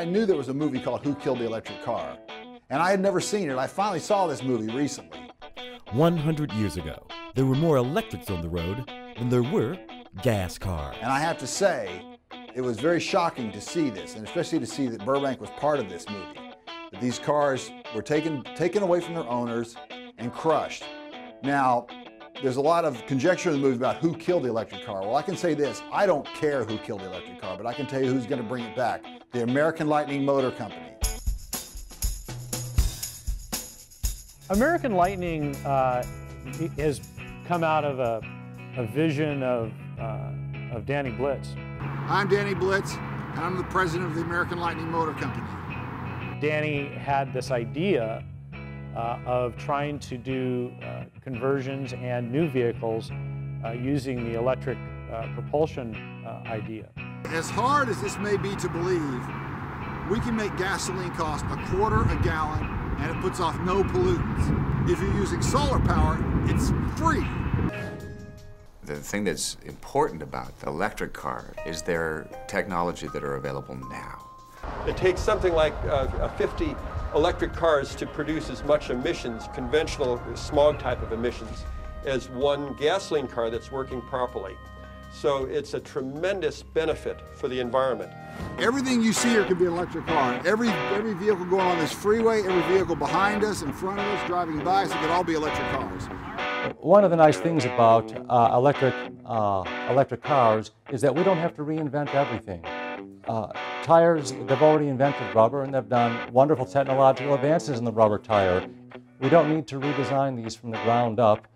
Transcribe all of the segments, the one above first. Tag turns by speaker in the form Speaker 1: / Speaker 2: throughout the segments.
Speaker 1: I knew there was a movie called Who Killed the Electric Car, and I had never seen it. I finally saw this movie recently.
Speaker 2: 100 years ago, there were more electrics on the road than there were gas cars.
Speaker 1: And I have to say, it was very shocking to see this, and especially to see that Burbank was part of this movie. That these cars were taken away from their owners and crushed. Now, there's a lot of conjecture in the movie about who killed the electric car. Well, I can say this, I don't care who killed the electric car, but I can tell you who's going to bring it back. The American Lightning Motor Company.
Speaker 3: American Lightning has come out of a vision of Danny Blitz.
Speaker 1: I'm Danny Blitz, and I'm the president of the American Lightning Motor Company.
Speaker 3: Danny had this idea of trying to do conversions and new vehicles using the electric propulsion idea.
Speaker 1: As hard as this may be to believe, we can make gasoline cost $0.25 a gallon and it puts off no pollutants. If you're using solar power, it's free.
Speaker 4: The thing that's important about the electric car is their technology that are available now.
Speaker 5: It takes something like 50 electric cars to produce as much emissions, conventional smog type of emissions, as one gasoline car that's working properly. So it's a tremendous benefit for the environment.
Speaker 1: Everything you see here could be an electric car. Every vehicle going on this freeway, every vehicle behind us, in front of us, driving by us, it could all be electric cars.
Speaker 6: One of the nice things about electric cars is that we don't have to reinvent everything. Tires, they've already invented rubber, and they've done wonderful technological advances in the rubber tire. We don't need to redesign these from the ground up.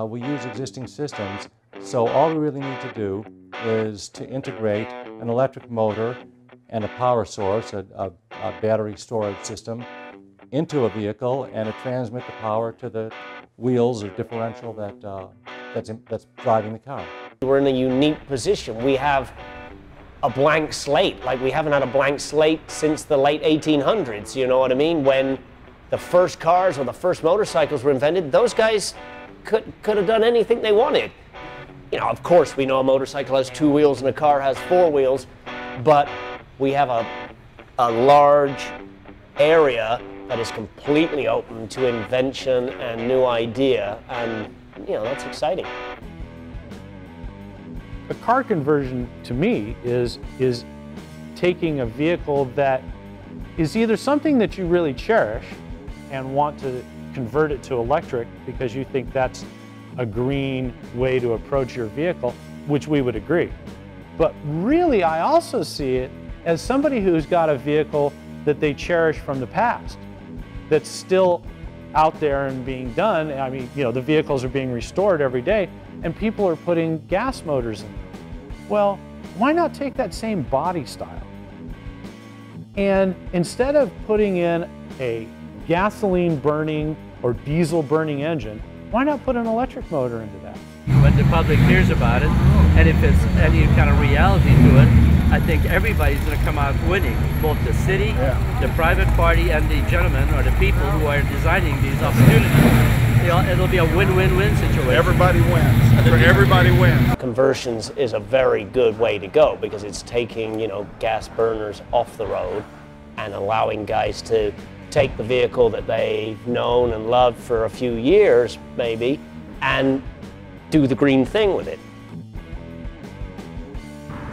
Speaker 6: We use existing systems, so all we really need to do is to integrate an electric motor and a power source, a battery storage system, into a vehicle, and to transmit the power to the wheels or differential that's driving the car.
Speaker 7: We're in a unique position. We have a blank slate, like we haven't had a blank slate since the late 1800s, you know what I mean? When the first cars or the first motorcycles were invented, those guys could have done anything they wanted. You know, of course, we know a motorcycle has 2 wheels and a car has 4 wheels, but we have a large area that is completely open to invention and new idea, and you know, that's exciting.
Speaker 3: A car conversion, to me, is taking a vehicle that is either something that you really cherish and want to convert it to electric because you think that's a green way to approach your vehicle, which we would agree. But really, I also see it as somebody who's got a vehicle that they cherish from the past, that's still out there and being done. I mean, you know, the vehicles are being restored every day, and people are putting gas motors in them. Well, why not take that same body style and instead of putting in a gasoline burning or diesel burning engine, why not put an electric motor into that?
Speaker 8: When the public hears about it, and if it's any kind of reality to it, I think everybody's going to come out winning, both the city, the private party, and the gentlemen or the people who are designing these opportunities. It'll be a win-win-win situation.
Speaker 1: Everybody wins. Everybody wins.
Speaker 7: Conversions is a very good way to go because it's taking, you know, gas burners off the road and allowing guys to take the vehicle that they've known and loved for a few years, maybe, and do the green thing with it.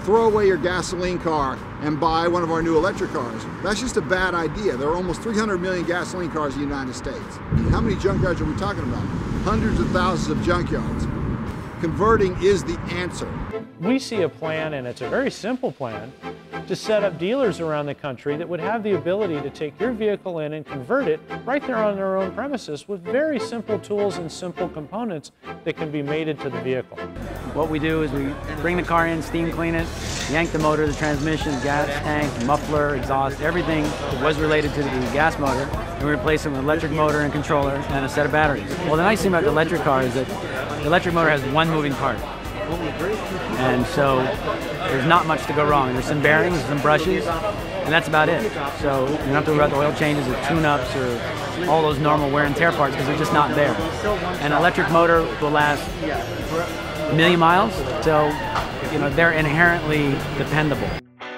Speaker 1: Throw away your gasoline car and buy one of our new electric cars. That's just a bad idea. There are almost 300 million gasoline cars in the United States. How many junkyards are we talking about? Hundreds of thousands of junkyards. Converting is the answer.
Speaker 3: We see a plan, and it's a very simple plan, to set up dealers around the country that would have the ability to take your vehicle in and convert it right there on their own premises with very simple tools and simple components that can be mated to the vehicle.
Speaker 9: What we do is we bring the car in, steam clean it, yank the motor, the transmission, gas tank, muffler, exhaust, everything that was related to the gas motor, and we replace it with an electric motor and controller and a set of batteries. Well, the nice thing about the electric car is that the electric motor has one moving part. And so there's not much to go wrong. There's some bearings, some brushes, and that's about it. So you don't have to worry about the oil changes or tune-ups or all those normal wear and tear parts because they're just not there. An electric motor will last a million miles, so you know they're inherently dependable.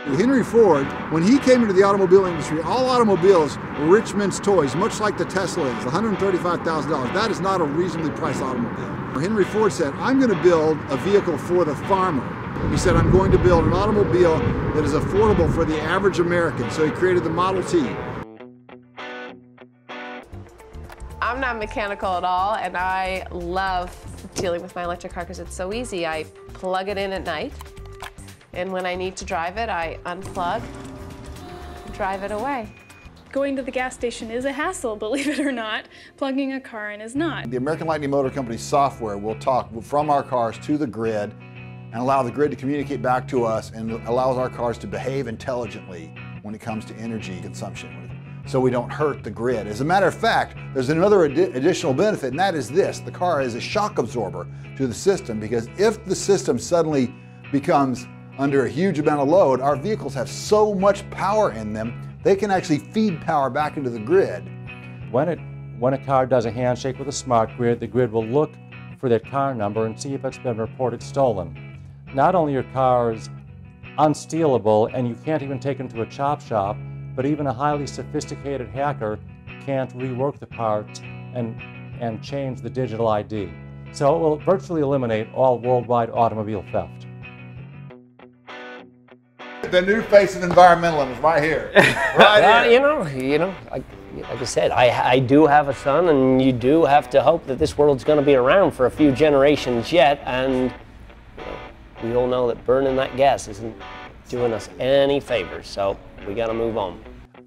Speaker 1: Henry Ford, when he came into the automobile industry, all automobiles were rich men's toys, much like the Tesla is, $135,000. That is not a reasonably priced automobile. Henry Ford said, I'm going to build a vehicle for the farmer. He said, I'm going to build an automobile that is affordable for the average American. So he created the Model T.
Speaker 10: I'm not mechanical at all, and I love dealing with my electric car because it's so easy. I plug it in at night, and when I need to drive it, I unplug, drive it away.
Speaker 11: Going to the gas station is a hassle, believe it or not. Plugging a car in is not.
Speaker 1: The American Lightning Motor Company's software will talk from our cars to the grid and allow the grid to communicate back to us and allows our cars to behave intelligently when it comes to energy consumption, so we don't hurt the grid. As a matter of fact, there's another additional benefit, and that is this. The car is a shock absorber to the system, because if the system suddenly becomes under a huge amount of load, our vehicles have so much power in them, they can actually feed power back into the grid.
Speaker 6: When a car does a handshake with a smart grid, the grid will look for that car number and see if it's been reported stolen. Not only are cars unstealable and you can't even take them to a chop shop, but even a highly sophisticated hacker can't rework the parts and change the digital ID. So it will virtually eliminate all worldwide automobile theft.
Speaker 1: The new face of environmentalism right here. Right here.
Speaker 7: You know, like I said, I do have a son, and you do have to hope that this world's going to be around for a few generations yet, and you know, we all know that burning that gas isn't doing us any favors, so we got to move on.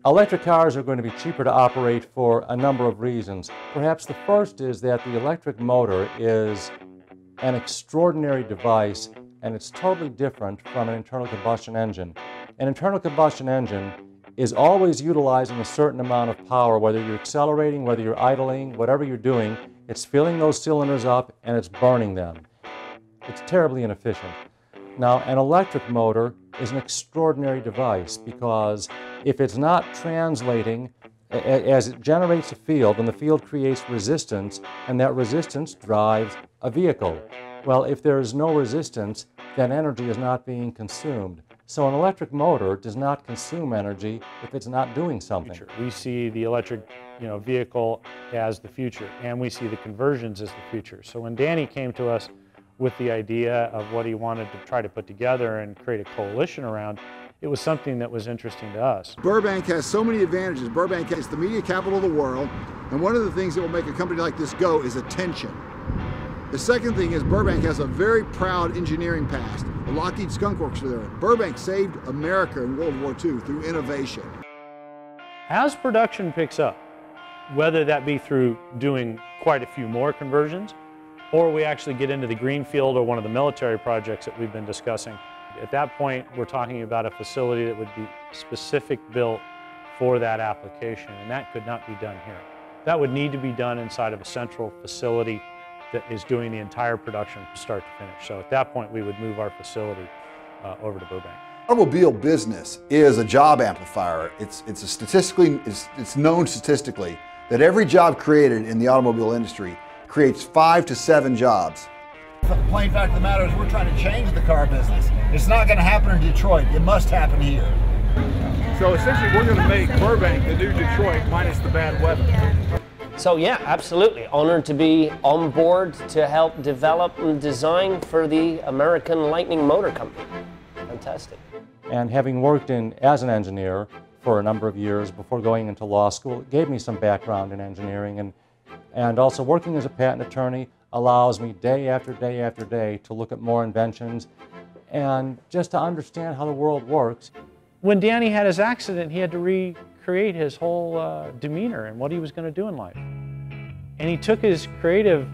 Speaker 6: Electric cars are going to be cheaper to operate for a number of reasons. Perhaps the first is that the electric motor is an extraordinary device, and it's totally different from an internal combustion engine. An internal combustion engine is always utilizing a certain amount of power, whether you're accelerating, whether you're idling, whatever you're doing, it's filling those cylinders up and it's burning them. It's terribly inefficient. Now, an electric motor is an extraordinary device, because if it's not translating, as it generates a field, and the field creates resistance, and that resistance drives a vehicle. Well, if there is no resistance, then energy is not being consumed. So an electric motor does not consume energy if it's not doing something.
Speaker 3: We see the electric vehicle as the future, and we see the conversions as the future. So when Danny came to us with the idea of what he wanted to try to put together and create a coalition around, it was something that was interesting to us.
Speaker 1: Burbank has so many advantages. Burbank is the media capital of the world, and one of the things that will make a company like this go is attention. The second thing is Burbank has a very proud engineering past. The Lockheed Skunk Works were there. Burbank saved America in World War II through innovation.
Speaker 3: As production picks up, whether that be through doing quite a few more conversions, or we actually get into the greenfield or one of the military projects that we've been discussing, at that point we're talking about a facility that would be specific built for that application, and that could not be done here. That would need to be done inside of a central facility that is doing the entire production from start to finish. So at that point we would move our facility over to Burbank.
Speaker 1: Automobile business is a job amplifier. It's known statistically that every job created in the automobile industry creates 5 to 7 jobs.
Speaker 12: The plain fact of the matter is we're trying to change the car business. It's not going to happen in Detroit. It must happen here.
Speaker 13: So essentially we're going to make Burbank the new Detroit minus the bad weather.
Speaker 7: So yeah, absolutely. Honored to be on board to help develop and design for the American Lightning Motor Company. Fantastic.
Speaker 6: And having worked as an engineer for a number of years before going into law school, it gave me some background in engineering, and also working as a patent attorney allows me day after day after day to look at more inventions and just to understand how the world works.
Speaker 3: When Danny had his accident, he had to recreate his whole demeanor and what he was going to do in life. And he took his creative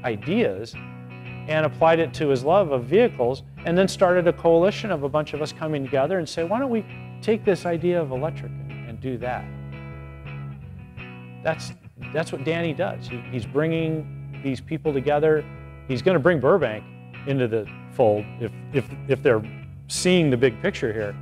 Speaker 3: ideas and applied it to his love of vehicles, and then started a coalition of a bunch of us coming together and say, why don't we take this idea of electric and do that? That's what Danny does. He's bringing these people together. He's going to bring Burbank into the fold if they're seeing the big picture here.